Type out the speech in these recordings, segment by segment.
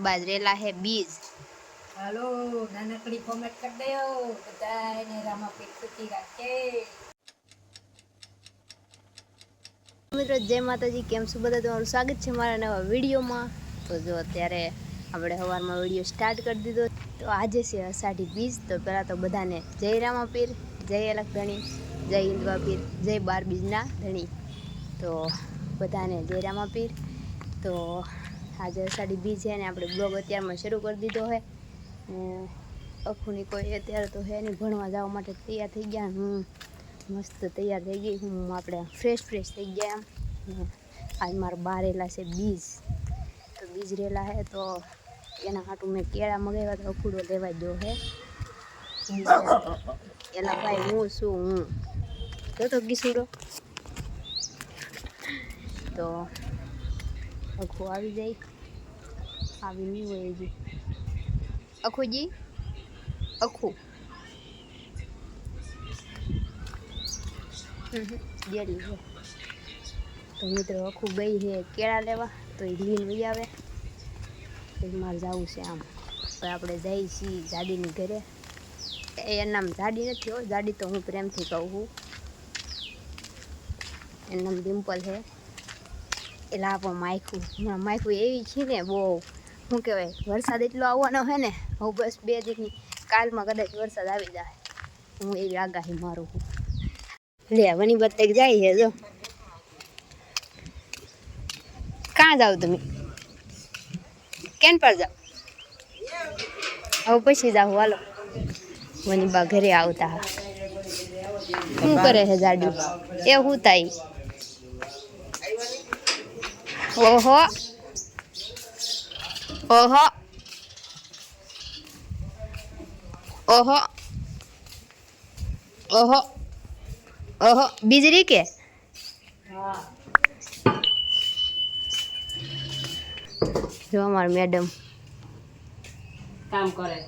બાજરેલા હે બીજ. હાલો નાનકડી કોમેન્ટ કરી દયો બધાને રામાપીર સુખી રાખે. મિત્રો જય માતાજી, કેમ છો બધા? તમારું સ્વાગત છે મારા નવા વિડીયોમાં. તો જો અત્યારે આપણે સવારમાં વિડીયો સ્ટાર્ટ કરી દીધો. તો આજે છે અષાઢી બીજ. તો પહેલાં તો બધાને જય રામાપીર, જય અલખ ધણી, જય હિન્દવા પીર, જય 12 બીજના ધણી. તો બધાને જય રામાપીર. તો આજે અષાઢી બીજ છે ને આપણે બ્લોગ અત્યારમાં શરૂ કરી દીધો છે. અખુની કોઈ અત્યારે તો હે નહીં, ભણવા જવા માટે તૈયાર થઈ ગયા. હું મસ્ત તૈયાર થઈ ગઈ હું, આપણે ફ્રેશ થઈ ગયા. આજ મારા બારેલા છે બીજ. તો બીજ રેલા હે તો એના હાટું મેં કેળા મગાવ્યા. તો અખૂડો લેવા દો હે એલા ભાઈ, હું શું તો ગીસુડો. તો અખું આવી જાય, આવી નહીં હોય હજી. અખુજી, અખું જેડી છે. તો મિત્રો અખું ગઈ છે કેળા લેવા. તો એ લીન વહી આવે. તો મારે જવું છે આમ. તો આપણે જઈએ છીએ જાડીની ઘરે. એનું નામ જાડી નથી હો, જાડી તો હું પ્રેમથી કહું છું. એનું નામ ડિમ્પલ છે. એટલે આપો માયખું હમણાં માયખું એવી છે ને બહુ, શું કહેવાય, વરસાદ એટલો આવવાનો છે ને. હું બસ 2 દિવસની કાલમાં કદાચ વરસાદ આવી જાય, હું એવી આગાહી મારું છું. લે વની બત્તક જાય છે. જો ક્યાં જાઓ તમે? કેન પર જાઓ? હવે પછી જાઓ હાલો. વની બા ઘરે આવતા હા. શું કરે છે જાડી? એ હું તાઈ. ઓહો ઓહો ઓહો ઓહો ઓહો બીજરી કે જો અમાર મેડમ કામ કરે.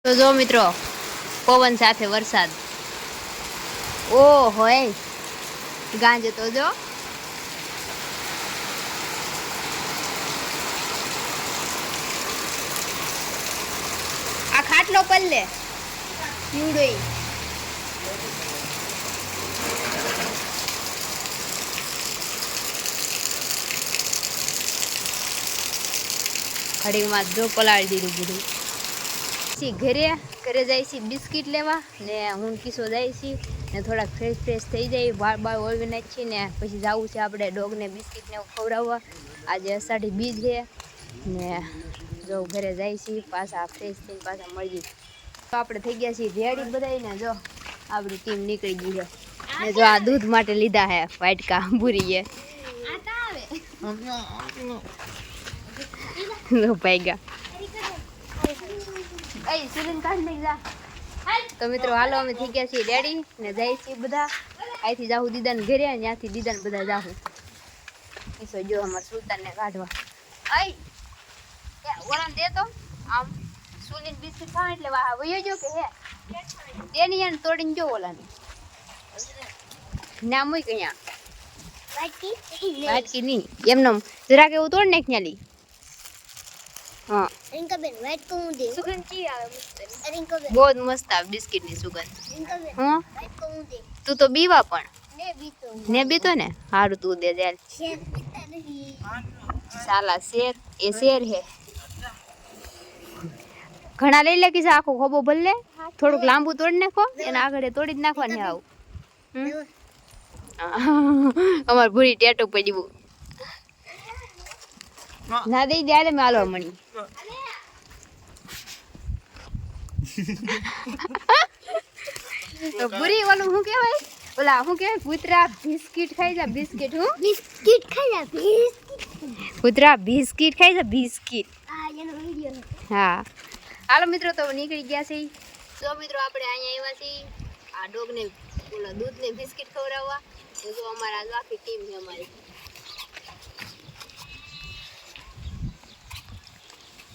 તો જો મિત્રો પવન સાથે વરસાદ. ઓ હોય ગાંજે તો જો. આ ખાટલો પલ્લે યુડોઈ ઘડીમાં જો પલાળી દીધું બધું. ઘરે જાય છે બિસ્કિટ લેવા ને હું કિસ્સો જાય છે ને થોડાક ફ્રેશ થઈ જાય. બાળ ઓળવી નાખીએ ને પછી જવું છે આપણે ડોગને બિસ્કિટ ને એવું ખવડાવવા. આજે અષાઢી બીજ છે ને જો ઘરે જાય છે પાછા ફ્રેશ થઈને પાછા મળી. તો આપણે થઈ ગયા છીએ રેડી બધાને. જો આપણી ટીમ નીકળી ગઈ છે ને જો આ દૂધ માટે લીધા હે વાટકા ભૂરીએ. તો મિત્રો હાલો અમે થઈ ગયા છીએ રેડી ને જાય છીએ બધા. અહીંથી જાહું દીદાને ઘરે, ત્યાંથી દીદાને બધા જાહું. પીસો જો અમારા સુલતાનને કાઢવા. આઈ ઓરાન દે તો આમ સુલીન બિસ્કિટ ખાવા એટલે વાહ વયો જો કે હે તેની એને તોડીને જો ઓલાને ના મૂક અહીંયા વાટકી નહીં એમને જરાક એવું તોડ નાખ ન્યાલી. હા રિંકાબેન વાઈટ કો હું દે સુગંધ કી આવે મસ્ત રિંકાબેન બહુ મસ્ત આવે બિસ્કિટ ની સુગંધ. રિંકાબેન હા વાઈટ કો હું દે તું તો બીવા પણ ને બીતો ને હારું તું દે દે. શેર પીતા નહીં સાલા શેર એ શેર હે. ઘણા લઈ લે કે આખો ખોબો ભર લે, થોડુંક લાંબુ તોડી નાખો એના આગળ તોડી જ નાખવાની. આવું અમાર ભૂરી ટેટો પડ્યું ના દઈ દે મેં હાલો મણી. તો ભૂરી ઓલું શું કહેવાય, ઓલા શું કહેવાય, કૂતરા બિસ્કિટ ખાઈ જા બિસ્કિટ. હું બિસ્કિટ ખાઈ જા બિસ્કિટ કૂતરા બિસ્કિટ ખાઈ જા બિસ્કિટ. આ એનો વિડિયો હા હાલો મિત્રો તો નીકળી ગયા છે. તો મિત્રો આપણે અહીંયા આવ્યા છીએ આ ડોગને ઓલા દૂધને બિસ્કિટ ખવડાવવા. તો જો અમારા આખી ટીમ છે અમારી.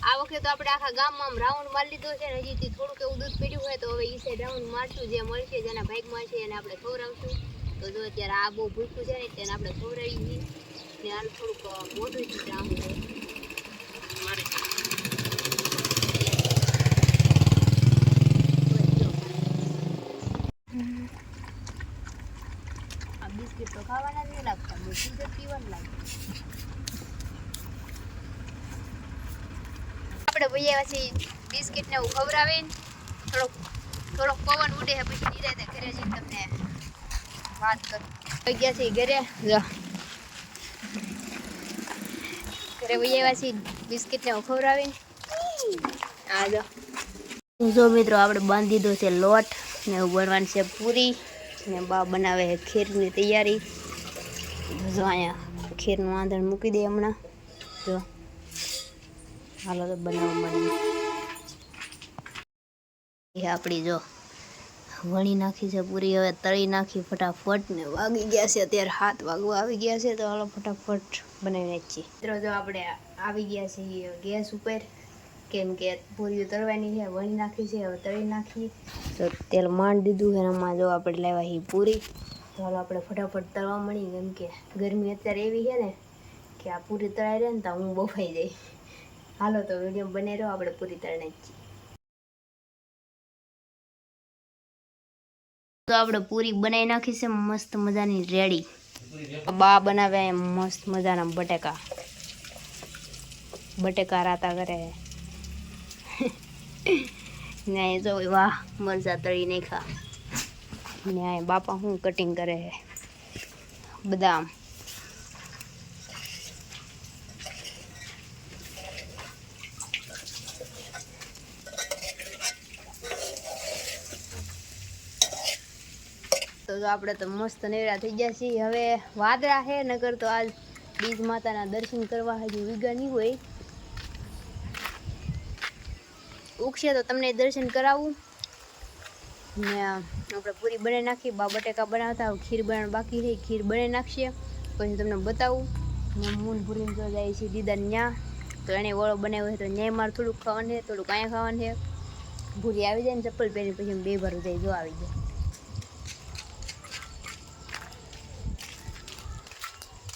આ વખતે તો આપણે આખા ગામમાં આમ રાઉન્ડ મારી લીધો છે ને. હજી થોડુંક એવું દૂધ પીડ્યું હોય તો હવે એ સાઈડ રાઉન્ડ મારશું. જે મળશે જેના ભાગમાં છે એને આપણે ખવડાવશું. તો જો અત્યારે આ બહુ ભૂખ્યું છે ને તેને આપણે ખવડાવી છીએ. ને આને થોડુંક મોટું જ જામ છે મારે આ બિસ્કિટ તો ખાવાના જ નહીં લાગતા બધું જ પીવાનું લાગે આપણે ભૈયા પછી બિસ્કિટ ને એવું ખવડાવીને થોડોક પવન ઉડે છે પછી નિરાતે ઘરે જઈને તમને વાત કરું ગયા છે ઘરે જો ઘરે ભૈયા પછી બિસ્કિટ ને એવું ખવડાવીને આ જો મિત્રો આપણે બાંધી દીધો છે લોટ ને એવું બનવાનું છે પૂરી ને બા બનાવે છે ખીરની તૈયારી જો અહીંયા ખીરનું આંધણ મૂકી દે હમણાં જો હાલો તો બનાવવા માંડી આપણી જો વણી નાખી છે પૂરી હવે તળી નાખી ફટાફટ ને વાગી ગયા છે અત્યારે 7 વાગવા આવી ગયા છે તો હાલો ફટાફટ બનાવી નાખીએ મિત્રો જો આપણે આવી ગયા છીએ ગેસ ઉપર કેમ કે પૂરીઓ તળવાની છે વણી નાખી છે હવે તળી નાખી તો તેલ માંડ દીધું છે એમાં જો આપણે લેવા હી પૂરી તો હાલો આપણે ફટાફટ તળવા મળી કેમ કે ગરમી અત્યારે એવી છે ને કે આ પૂરી તળાઈ રહે ને તો હું બફાઈ જાય હાલો તો વિડીયો બને રહ્યો આપણે પૂરી તળી નાખીએ તો આપણે પૂરી બનાવી નાખી છે મસ્ત મજાની રેડી બા બનાવે મસ્ત મજાના બટેકા રાતા કરે ને જો વાહ મરચા તળી નાખા ને બાપા હું કટિંગ કરે બદામ તો આપણે તો મસ્ત નેવડા થઈ ગયા છીએ હવે વાદળા છે નગર તો આજ બીજ માતાના દર્શન કરવા હજુ વિગા નહીં હોય ઉગશે તો તમને દર્શન કરાવું ને આપણે પૂરી બનાવી નાખી બા બટેકા બનાવતા ખીર બનાવવાનું બાકી છે ખીર બનાવી નાખીએ પછી તમને બતાવું ને મૂન ભૂરીને જો જાય છે દીદા ન્યા તો એને વળો બનાવ્યો છે તો ન્યાય મારે થોડુંક ખાવાનું છે થોડુંક અહીંયા ખાવાનું છે ભૂરી આવી જાય ને ચપ્પલ પહેરી પછી બે ભરું જાય જો આવી જાય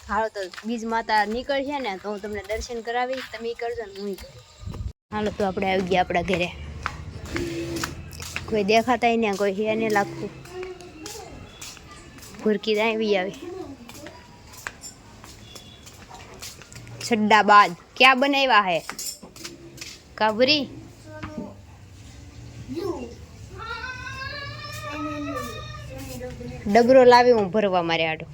હાલો તો બીજ માતા નીકળશે ને તો હું તમને દર્શન કરાવી તમે કરજો ને હું કરું હાલો તો આપણે આવી ગયા આપણા ઘરે કોઈ દેખાતા ને કોઈ હે ને લાગતું ભૂરકી આવી આવી છड्डा बाद क्या बनाया है काबरी डबरो लावी हूँ भरवा मारे आडो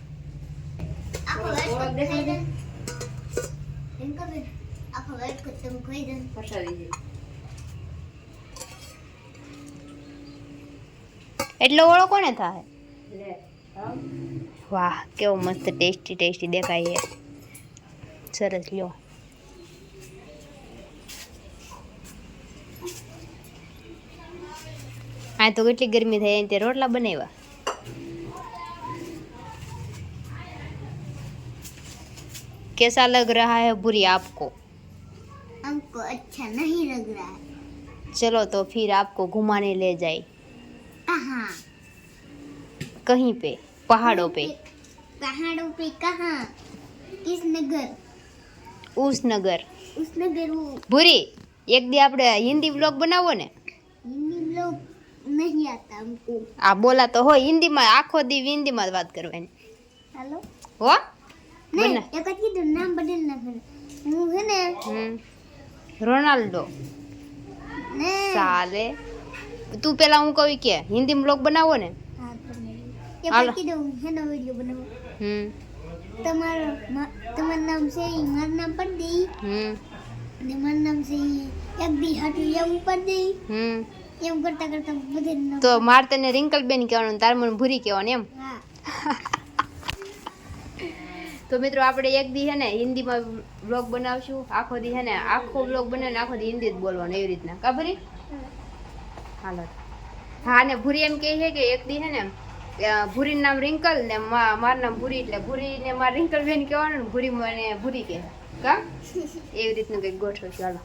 એટલો ઓળો કોને થાય વાહ કેવો મસ્ત ટેસ્ટી ટેસ્ટી દેખાય છે સરસ લ્યો આ તો કેટલી ગરમી થઈ તે રોટલા બનાવ્યા कैसा लग रहा है बुरी आपको हमको अच्छा नहीं लग रहा है चलो तो फिर आपको घुमाने ले जाए कहाँ कहीं पे पहाड़ों पे कहाँ किस नगर उस नगर वो बुरी एक दी આપણે હિન્દી બ્લોગ બનાવો ને हिंदी लोग नहीं आता हमको આ બોલા તો હોય હિન્દીમાં આખો દી હિન્દીમાં વાત કરવાની हेलो હો नहीं एक अच्छी तो नाम बदलना फिर હું है ने રોનાલ્ડો ने સાલે તું પેલા હું કહું કે હિન્દી બ્લોગ બનાવો ને हाँ तो હાલો. एक अच्छी तो है ना वीडियो बनाओ તમારું તમારું નામ છે મારું નામ પર દે અને મારું નામ છે એક દી હાટું એવું પર દે એમ કરતા કરતા બધે નામ તો મારે તને રિંકલ બેન કહેવાનું તાર મને ભૂરી કહેવાનું એમ હા તો મિત્રો આપણે એક દી છે ને હિન્દીમાં વ્લોગ બનાવશું આખો દી છે ને આખો વ્લોગ બનાવીને આખો દી હિન્દી જ બોલવાનું એવી રીતના કા ભૂરી હાલો હા ને ભૂરી એમ કહે છે કે એક દી છે ને ભૂરીનું નામ રિંકલ ને મારું નામ ભૂરી એટલે ભૂરી ને મારે રિંકલ બેન કહેવાનું ને ભૂરી મને ભૂરી કહે કા એવી રીતનું કંઈક ગોઠવો ચાલો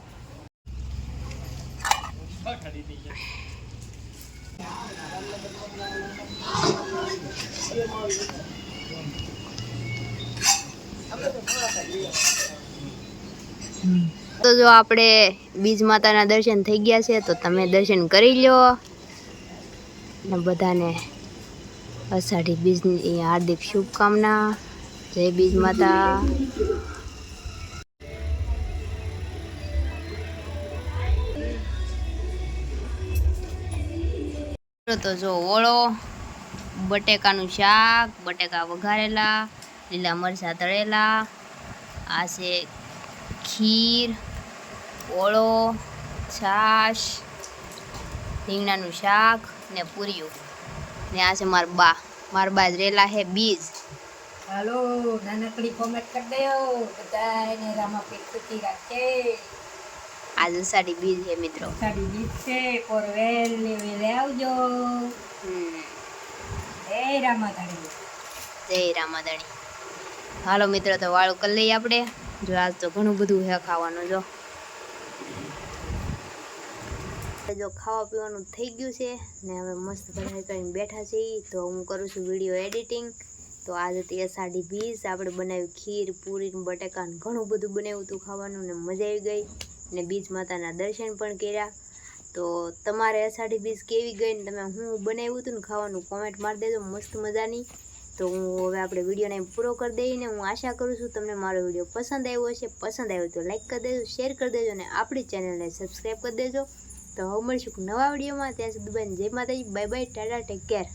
તો જો આપણે બીજ માતાના દર્શન થઈ ગયા છે, તો તમે દર્શન કરી લો ને બધાને અષાઢી બીજની હાર્દિક શુભકામના. જય બીજ માતા. તો જો ઓળો, બટેકાનું શાક, બટેકા વઘારેલા, લીલા મરચાં તળેલા, આ છે ખીર, ઓળો, છાશ, રીંગણાનું શાક ને પૂરીઓ ને આ છે મારા બા જ રેલા હે બીજ. હાલો નાનકડી કોમેન્ટ કરી દેજો બધાને રામાપીર સુખી રાખે. આજ અષાઢી બીજ છે મિત્રો. સાડી બીજ છે કોરવેલ લેવે આવજો. જય રામાધણી. જય રામાધણી. હાલો મિત્રો, તો વાળું કરી લઈએ આપણે. જો આજ તો ઘણું બધું હે ખાવાનું. જો ખાવા પીવાનું થઈ ગયું છે ને હવે મસ્ત બનાવી કરીને બેઠા છીએ. તો હું કરું છું વિડીયો એડિટિંગ. તો આજે હતી અષાઢી બીજ, આપણે બનાવ્યું ખીર, પૂરી, બટેકા ને ઘણું બધું બનાવ્યું હતું ખાવાનું ને મજા આવી ગઈ ને બીજ માતાના દર્શન પણ કર્યા. તો તમારે અષાઢી બીજ કેવી ગઈ ને તમે હું બનાવ્યું હતું ને ખાવાનું કોમેન્ટ મારી દેજો મસ્ત મજાની. તો હું હવે આપણે વિડીયોને પૂરો કરી દઈને હું આશા કરું છું તમને મારો વિડીયો પસંદ આવ્યો હશે. પસંદ આવ્યો તો લાઈક કરી દેજો, શેર કરી દેજો અને આપણી ચેનલને સબસ્ક્રાઈબ કરી દેજો. તો હવે મળીશું નવા વિડીયોમાં. ત્યાં સુધી જય માતાજી, bye bye, Tata, take care.